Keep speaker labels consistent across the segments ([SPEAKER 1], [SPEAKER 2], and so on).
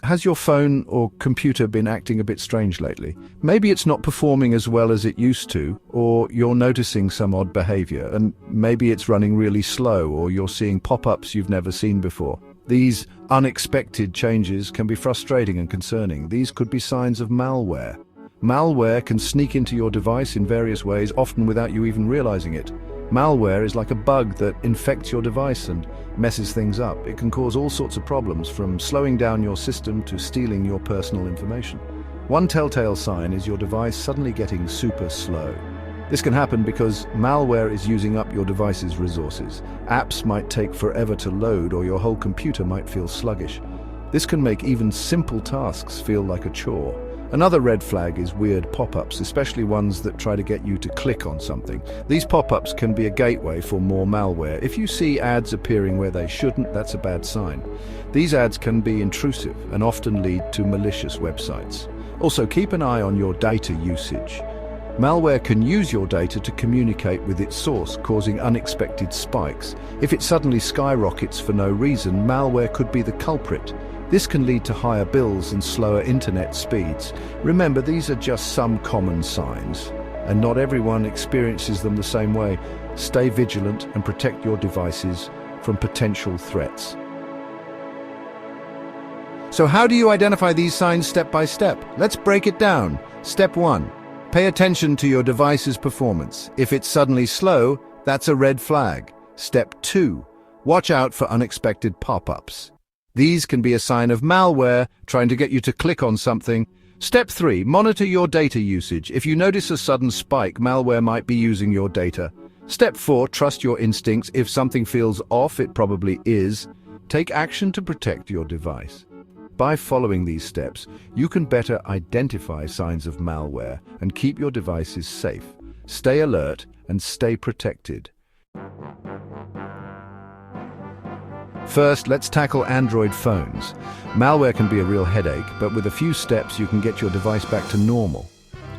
[SPEAKER 1] Has your phone or computer been acting a bit strange lately? Maybe it's not performing as well as it used to, or you're noticing some odd behavior, and maybe it's running really slow, or you're seeing pop-ups you've never seen before. These unexpected changes can be frustrating and concerning. These could be signs of malware. Malware can sneak into your device in various ways, often without you even realizing it. Malware is like a bug that infects your device and messes things up. It can cause all sorts of problems, from slowing down your system to stealing your personal information. One telltale sign is your device suddenly getting super slow. This can happen because malware is using up your device's resources. Apps might take forever to load, or your whole computer might feel sluggish. This can make even simple tasks feel like a chore. Another red flag is weird pop-ups, especially ones that try to get you to click on something. These pop-ups can be a gateway for more malware. If you see ads appearing where they shouldn't, that's a bad sign. These ads can be intrusive and often lead to malicious websites. Also, keep an eye on your data usage. Malware can use your data to communicate with its source, causing unexpected spikes. If it suddenly skyrockets for no reason, malware could be the culprit. This can lead to higher bills and slower internet speeds. Remember, these are just some common signs, and not everyone experiences them the same way. Stay vigilant and protect your devices from potential threats. So how do you identify these signs step by step? Let's break it down. Step 1. Pay attention to your device's performance. If it's suddenly slow, that's a red flag. Step 2. Watch out for unexpected pop-ups. These can be a sign of malware trying to get you to click on something. Step 3. Monitor your data usage. If you notice a sudden spike, malware might be using your data. Step 4. Trust your instincts. If something feels off, it probably is. Take action to protect your device. By following these steps, you can better identify signs of malware and keep your devices safe. Stay alert and stay protected. First, let's tackle Android phones. Malware can be a real headache, but with a few steps you can get your device back to normal.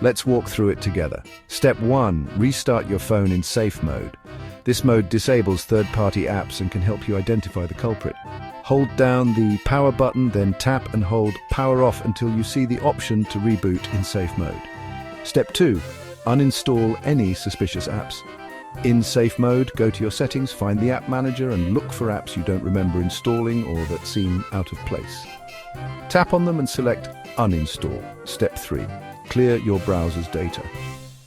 [SPEAKER 1] Let's walk through it together. Step 1. Restart your phone in safe mode. This mode disables third-party apps and can help you identify the culprit. Hold down the power button, then tap and hold power off until you see the option to reboot in safe mode. Step 2. Uninstall any suspicious apps. In safe mode, go to your settings, find the app manager and look for apps you don't remember installing or that seem out of place. Tap on them and select Uninstall. Step 3. Clear your browser's data.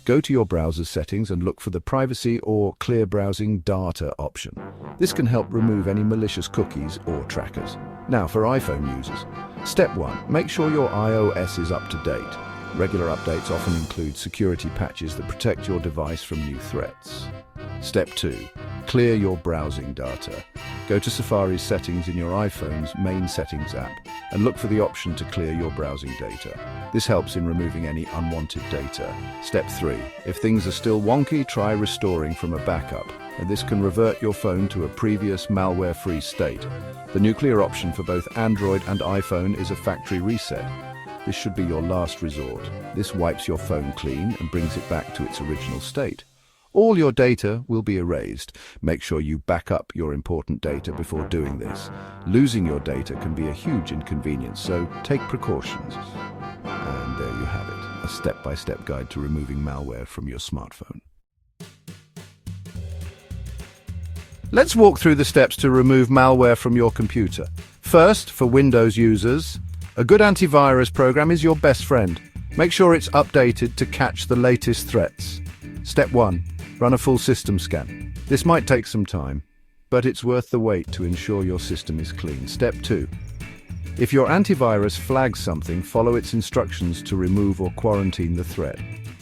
[SPEAKER 1] Go to your browser's settings and look for the Privacy or Clear Browsing Data option. This can help remove any malicious cookies or trackers. Now for iPhone users. Step 1. Make sure your iOS is up to date. Regular updates often include security patches that protect your device from new threats. Step 2. Clear your browsing data. Go to Safari's settings in your iPhone's main settings app and look for the option to clear your browsing data. This helps in removing any unwanted data. Step 3. If things are still wonky, try restoring from a backup, and this can revert your phone to a previous malware-free state. The nuclear option for both Android and iPhone is a factory reset. This should be your last resort. This wipes your phone clean and brings it back to its original state. All your data will be erased. Make sure you back up your important data before doing this. Losing your data can be a huge inconvenience, so take precautions. And there you have it, a step-by-step guide to removing malware from your smartphone. Let's walk through the steps to remove malware from your computer. First, for Windows users, a good antivirus program is your best friend. Make sure it's updated to catch the latest threats. Step 1. Run a full system scan. This might take some time, but it's worth the wait to ensure your system is clean. Step 2. If your antivirus flags something, follow its instructions to remove or quarantine the threat.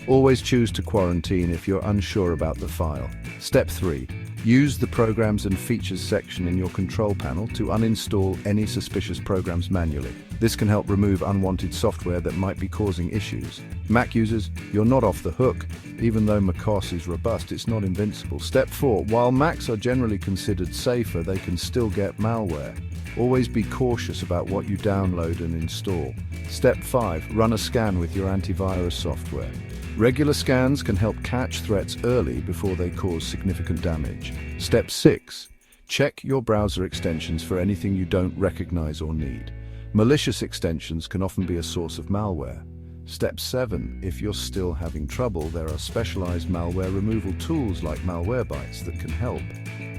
[SPEAKER 1] Always choose to quarantine if you're unsure about the file. Step 3. Use the Programs and Features section in your control panel to uninstall any suspicious programs manually. This can help remove unwanted software that might be causing issues. Mac users, you're not off the hook. Even though macOS is robust, it's not invincible. Step 4. While Macs are generally considered safer, they can still get malware. Always be cautious about what you download and install. Step 5. Run a scan with your antivirus software. Regular scans can help catch threats early before they cause significant damage. Step 6. Check your browser extensions for anything you don't recognize or need. Malicious extensions can often be a source of malware. Step 7. If you're still having trouble, there are specialized malware removal tools like Malwarebytes that can help.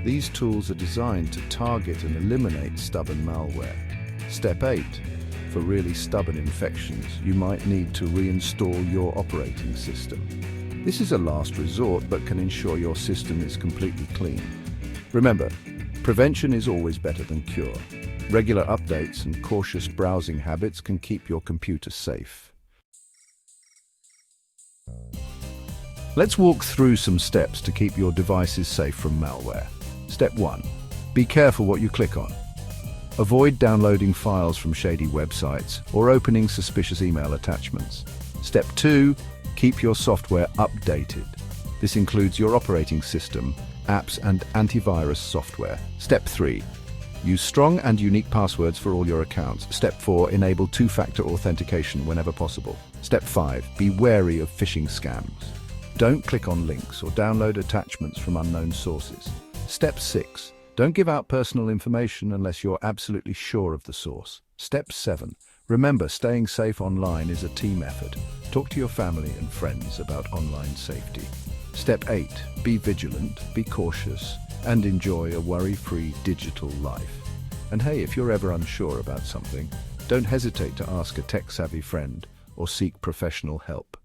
[SPEAKER 1] These tools are designed to target and eliminate stubborn malware. Step 8. For really stubborn infections, you might need to reinstall your operating system. This is a last resort but can ensure your system is completely clean. Remember, prevention is always better than cure. Regular updates and cautious browsing habits can keep your computer safe. Let's walk through some steps to keep your devices safe from malware. Step 1. Be careful what you click on. Avoid downloading files from shady websites or opening suspicious email attachments. Step 2. Keep your software updated. This includes your operating system, apps, and antivirus software. Step 3. Use strong and unique passwords for all your accounts. Step 4. Enable two-factor authentication whenever possible. Step 5. Be wary of phishing scams. Don't click on links or download attachments from unknown sources. Step 6. Don't give out personal information unless you're absolutely sure of the source. Step 7. Remember, staying safe online is a team effort. Talk to your family and friends about online safety. Step 8. Be vigilant, be cautious, and enjoy a worry-free digital life. And hey, if you're ever unsure about something, don't hesitate to ask a tech-savvy friend or seek professional help.